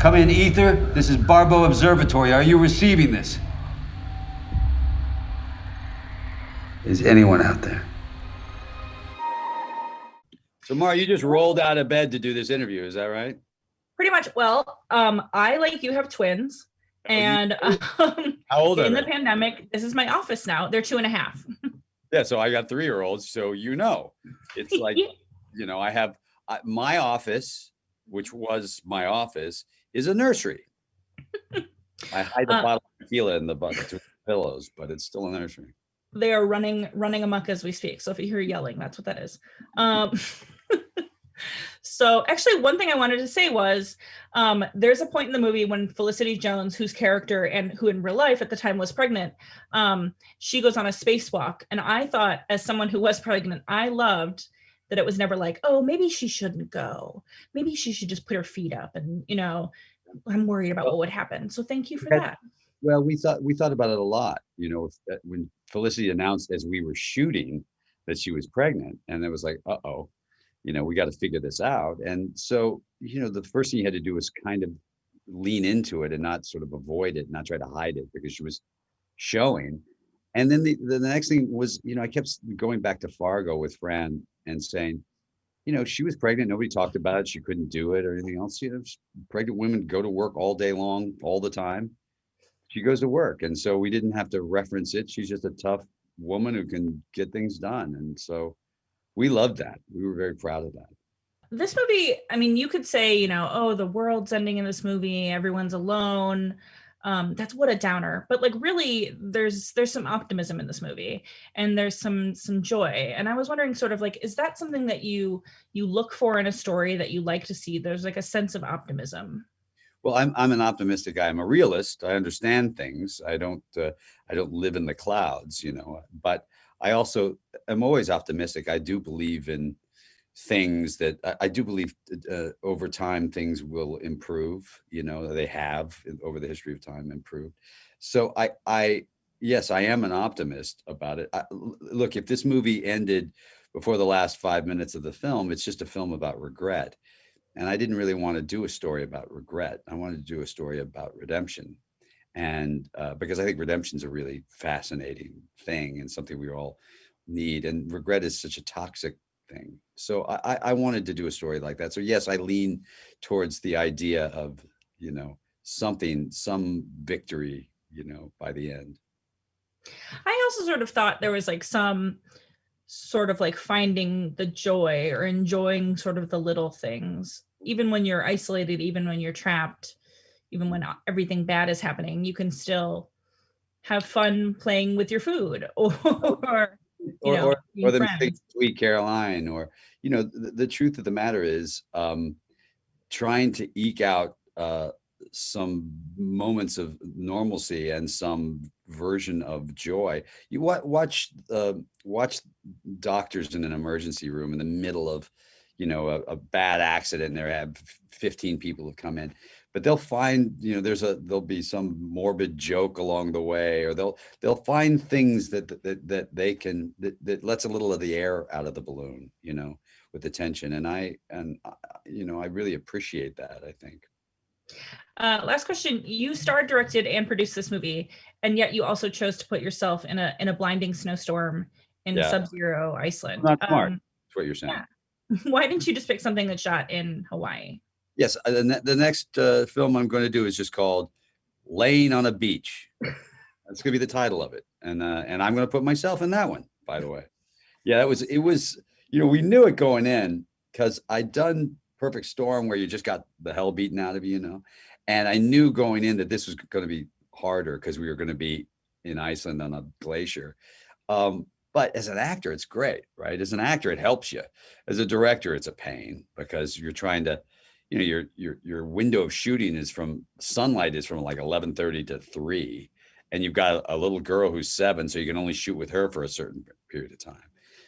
Come in, Ether. This is Barbo Observatory. Are you receiving this? Is anyone out there? So, Mara, you just rolled out of bed to do this interview. Is that right? Pretty much. Well, I, like you, have twins. And how old are in they? the pandemic, this is my office now. They're 2.5. Yeah, so I got 3-year-olds. So, it's like, I have my office, which was my office, is a nursery. I hide the bottle of tequila in the between pillows, but it's still a nursery. They are running amok as we speak. So if you hear yelling, that's what that is. So actually, one thing I wanted to say was there's a point in the movie when Felicity Jones, whose character and who in real life at the time was pregnant, she goes on a spacewalk. And I thought, as someone who was pregnant, I loved that it was never like, oh, maybe she shouldn't go. Maybe she should just put her feet up. And, I'm worried about what would happen. So thank you for that. Well, we thought about it a lot, when Felicity announced as we were shooting that she was pregnant, and it was like, uh-oh, we got to figure this out. And so, the first thing you had to do was kind of lean into it and not sort of avoid it, not try to hide it because she was showing. And then the next thing was, I kept going back to Fargo with Fran and saying, she was pregnant. Nobody talked about it. She couldn't do it or anything else. Pregnant women go to work all day long, all the time. She goes to work. And so we didn't have to reference it. She's just a tough woman who can get things done. And so we loved that. We were very proud of that. This movie, I mean, you could say, oh, the world's ending in this movie. Everyone's alone. That's what a downer. But like, really, there's some optimism in this movie, and there's some joy. And I was wondering, sort of like, is that something that you look for in a story that you like to see? There's like a sense of optimism. Well, I'm an optimistic guy. I'm a realist. I understand things. I don't live in the clouds, but I also am always optimistic. I do believe in things that I do believe over time things will improve. They have over the history of time improved. So yes, I am an optimist about it. Look, if this movie ended before the last 5 minutes of the film, it's just a film about regret. And I didn't really want to do a story about regret. I wanted to do a story about redemption. And because I think redemption is a really fascinating thing and something we all need. And regret is such a toxic thing. So I wanted to do a story like that. So yes, I lean towards the idea of, some victory, by the end. I also sort of thought there was like some sort of like finding the joy or enjoying sort of the little things, even when you're isolated, even when you're trapped, even when everything bad is happening, you can still have fun playing with your food or the big Sweet Caroline, or the truth of the matter is trying to eke out some moments of normalcy and some version of joy. You watch doctors in an emergency room in the middle of a bad accident, and they have 15 people have come in, but they'll find there'll be some morbid joke along the way, or they'll find things that they can that lets a little of the air out of the balloon, with the tension. And I really appreciate that, I think. Last question. You starred, directed, and produced this movie, and yet you also chose to put yourself in a blinding snowstorm in sub-zero Iceland. Not smart. That's what you're saying. Yeah. Why didn't you just pick something that's shot in Hawaii? Yes, the next film I'm going to do is just called "Laying on a Beach." That's going to be the title of it, and I'm going to put myself in that one. By the way, yeah, it was. We knew it going in because I'd done Perfect Storm, where you just got the hell beaten out of you, and I knew going in that this was going to be harder because we were going to be in Iceland on a glacier. But as an actor, it's great, right? As an actor, it helps you. As a director, it's a pain because you're trying to, your window of shooting is from sunlight is from like 11:30 to 3, and you've got a little girl who's 7, so you can only shoot with her for a certain period of time.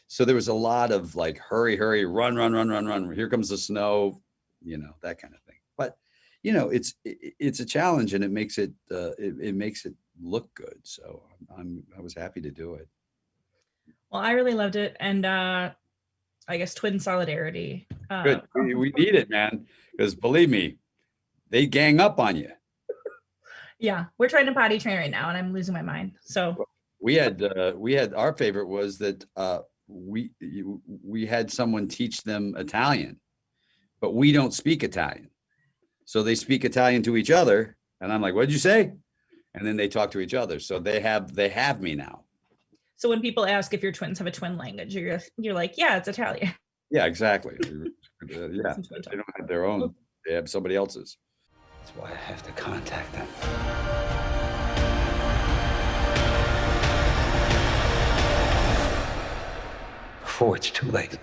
So there was a lot of like, hurry, run. Here comes the snow, that kind of thing. But it's a challenge, and it makes it look good. So I was happy to do it. Well, I really loved it, and I guess twin solidarity. Good. We need it, man, because believe me, they gang up on you. Yeah, we're trying to potty train right now, and I'm losing my mind. So We had our favorite was that we had someone teach them Italian, but we don't speak Italian. So they speak Italian to each other, and I'm like, "What'd you say?" And then they talk to each other. So they have me now. so when people ask if your twins have a twin language, you're like, yeah, it's Italian. Yeah, exactly. Yeah, Some twin talk. they don't have their own. They have somebody else's. That's why I have to contact them. Before it's too late.